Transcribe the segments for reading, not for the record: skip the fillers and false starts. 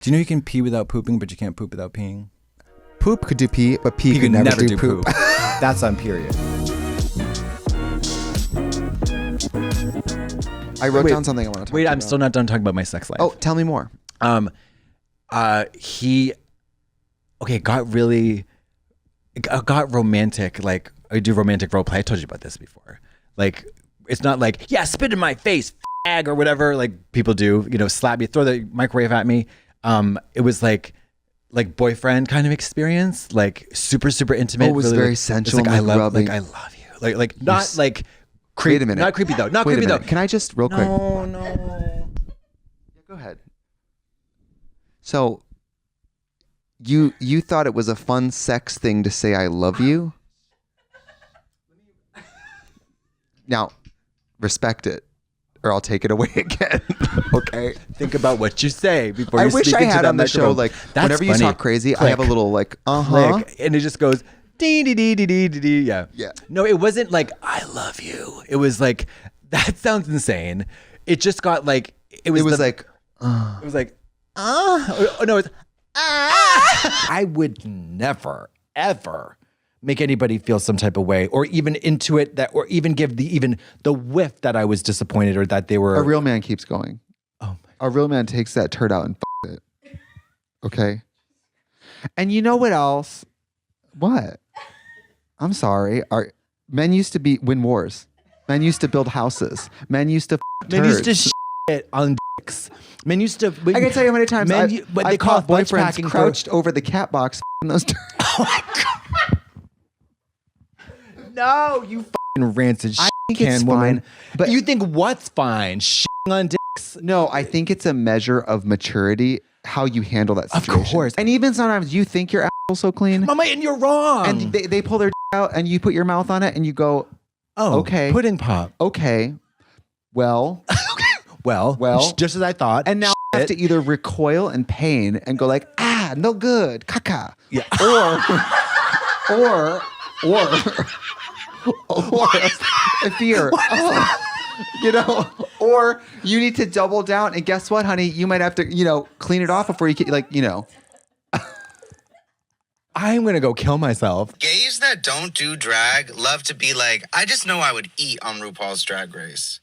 Do you know you can pee without pooping, but you can't poop without peeing? Poop could do pee, but pee could never do poop. That's on period. I wrote down something I want to talk about. Wait, I'm still not done talking about my sex life. Oh, tell me more. It got romantic. Like, I do romantic role play. I told you about this before. Like, it's not like, yeah, spit in my face, fag, or whatever, like people do, slap me, throw the microwave at me. It was like boyfriend kind of experience, like super, super intimate. Oh, it was really, very sensual. I love you. Like not like creepy. Wait a minute. Not creepy though. Not creepy though. Can I just real quick? No. Yeah, go ahead. So you thought it was a fun sex thing to say I love you? Now, respect it, or I'll take it away again. Okay. Think about what you say before you I wish speak I into had that on the show, microphone. like, That's whenever you funny. talk crazy, Click. I have a little like, Click, and it just goes dee dee dee dee dee dee dee. Yeah. Yeah. No, it wasn't like I love you. It was like that sounds insane. It just got like it was like oh no, it's I would never ever make anybody feel some type of way, or even into it, that, or even give the whiff that I was disappointed, or that they were. A real man keeps going. Oh my. A real man takes that turd out and it. Okay. And you know what else? What? I'm sorry. Men used to win wars. Men used to build houses. Men used to Men used to shit on dicks. Men used to. I can tell you how many times but they I've call caught it boyfriends crouched over the cat box in those turds. Oh my god! No, you fucking rancid I think can it's woman. fine, but you think what's fine? Shitting on dicks? No, I think it's a measure of maturity how you handle that situation. Of course. And even sometimes you think your asshole so clean, Mama, and you're wrong. and they pull their out, and you put your mouth on it, and you go, oh, okay, pudding pop. Okay, well, well, just as I thought. and now I have to either recoil in pain and go like, no good, caca, Yeah. or fear, or you need to double down, and guess what, honey, you might have to, clean it off before you can, I'm gonna go kill myself. Gays that don't do drag love to be like, I just know I would eat on RuPaul's Drag Race.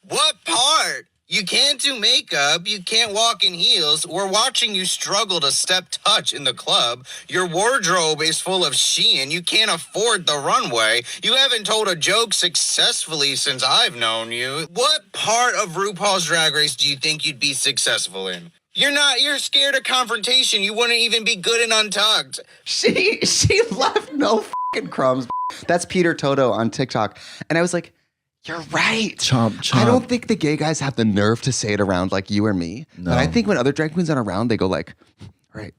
What part? You can't do makeup. You can't walk in heels. We're watching you struggle to step touch in the club. Your wardrobe is full of Shein. You can't afford the runway. You haven't told a joke successfully since I've known you. What part of RuPaul's Drag Race do you think you'd be successful in? You're scared of confrontation. You wouldn't even be good and untucked. She left no fucking crumbs. That's Peter Toto on TikTok. And I was like, you're right. Chomp. I don't think the gay guys have the nerve to say it around like you or me. No. But I think when other drag queens are around, they go like, right,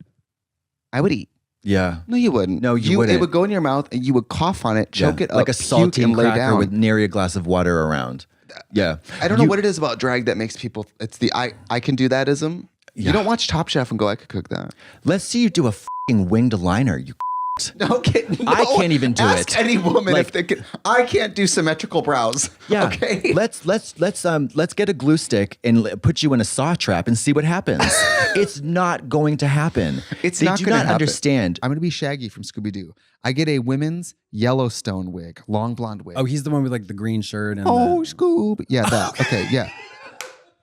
I would eat. Yeah. No, you wouldn't. No, you wouldn't. It would go in your mouth and you would cough on it, choke it up, like a puke, saltine and lay cracker down. with nary a glass of water around. Yeah. I don't know what it is about drag that makes people, it's the I can do that-ism. Yeah. You don't watch Top Chef and go, I could cook that. Let's see you do a fucking winged liner, you Okay, no, I can't even do ask it. any woman Like- if they can. I can't do symmetrical brows. Yeah. Okay. Let's get a glue stick and put you in a saw trap and see what happens. It's not going to happen. They do not understand. I'm going to be Shaggy from Scooby Doo. I get a women's Yellowstone wig, long blonde wig. Oh, he's the one with like the green shirt and Scoob. Yeah, that. Okay, yeah.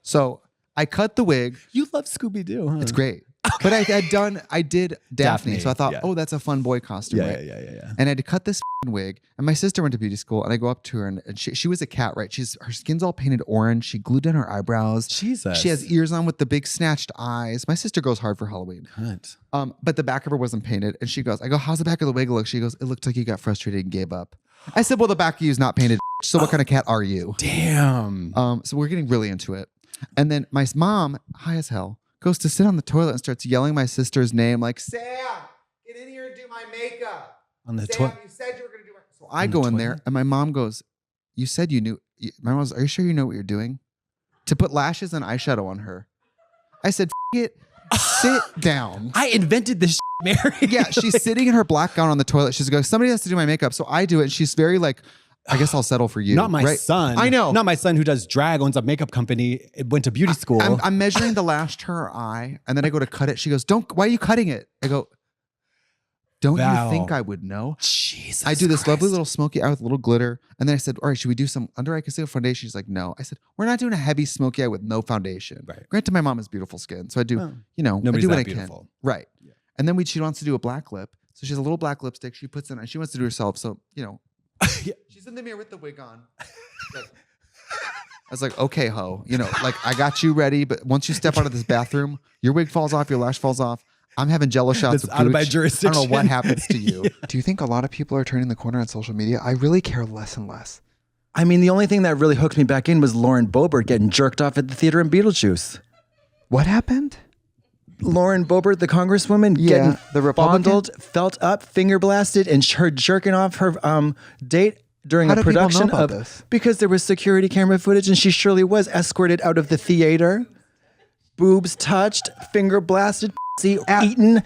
So I cut the wig. You love Scooby Doo, huh? It's great. But I did Daphne. So I thought, yeah. that's a fun boy costume, right? Yeah. And I had to cut this wig. And my sister went to beauty school, and I go up to her, and she was a cat, right? Her skin's all painted orange. She glued down her eyebrows. Jesus. She has ears on with the big snatched eyes. My sister goes hard for Halloween. Hunt. But the back of her wasn't painted. And I go, how's the back of the wig look? She goes, it looked like you got frustrated and gave up. I said, well, the back of you is not painted. So what kind of cat are you? Damn. So we're getting really into it. And then my mom, high as hell, goes to sit on the toilet and starts yelling my sister's name like, Sam, get in here and do my makeup. On the Sam, toilet. you said you were going to do it. So I go in there and my mom goes, you said you knew. My mom goes, are you sure you know what you're doing? To put lashes and eyeshadow on her. I said, it, sit down. I invented this Mary. Yeah, she's sitting in her black gown on the toilet. She's going, somebody has to do my makeup. So I do it. And she's very like, I guess I'll settle for you. Not my right? son. I know. Not my son who does drag, owns a makeup company, went to beauty school. I'm measuring the lash to her eye, and then I go to cut it. She goes, why are you cutting it? I go, don't Val. you think I would know? Jesus I do this Christ. lovely little smoky eye with a little glitter. And then I said, all right, should we do some under eye concealer foundation? She's like, no. I said, we're not doing a heavy smoky eye with no foundation. Right. Granted, my mom has beautiful skin. So I do, Oh. I Nobody's do what that I beautiful. can. Right. Yeah. And then she wants to do a black lip. So she has a little black lipstick. She puts in, and she wants to do herself. So, Yeah. she's in the mirror with the wig on. Like, I was like, okay, ho, like I got you ready. But once you step out of this bathroom, your wig falls off, your lash falls off. I'm having jello shots That's of out of my gooch. I jurisdiction. don't know what happens to you. Yeah. Do you think a lot of people are turning the corner on social media? I really care less and less. I mean, the only thing that really hooked me back in was Lauren Boebert getting jerked off at the theater in Beetlejuice. What happened? Lauren Boebert, the congresswoman, Yeah, getting the Republican? fondled, felt up, finger blasted, and her jerking off her date during How a do people know production about of this? because there was security camera footage, and she surely was escorted out of the theater, boobs touched, finger blasted, eaten.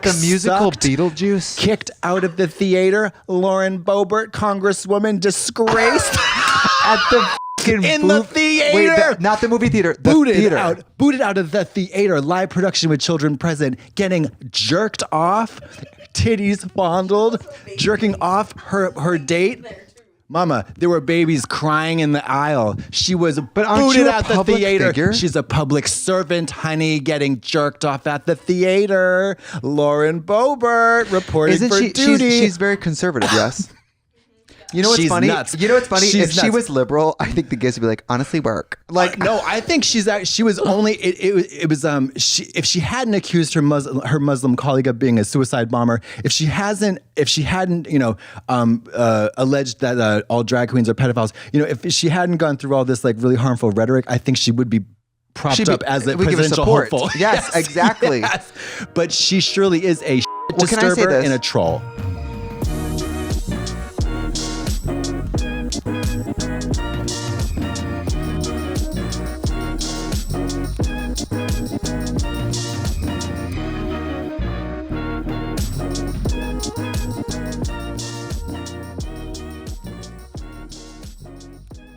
The musical sucked, Beetlejuice? kicked out of the theater. Lauren Boebert, congresswoman, disgraced At the fucking in the theater. not the movie theater. The booted theater. out of the theater, live production with children present, getting jerked off, titties fondled, jerking off her date. Mama, there were babies crying in the aisle. She was aren't booted you a out the public theater. figure? She's a public servant, honey, getting jerked off at the theater. Lauren Boebert reporting Isn't for she? duty. She's very conservative. Yes. You know what's She's funny? nuts. You know what's funny? She's If she nuts. was liberal, I think the gays would be like, honestly, work. Like, No, I think she was only if she hadn't accused her Muslim colleague of being a suicide bomber, if she hadn't alleged that all drag queens are pedophiles, if she hadn't gone through all this like really harmful rhetoric, I think she would be propped She'd be- up as a we give her presidential support. hopeful. Yes, exactly. Yes. But she surely is a Well, can I say disturber this? and a troll.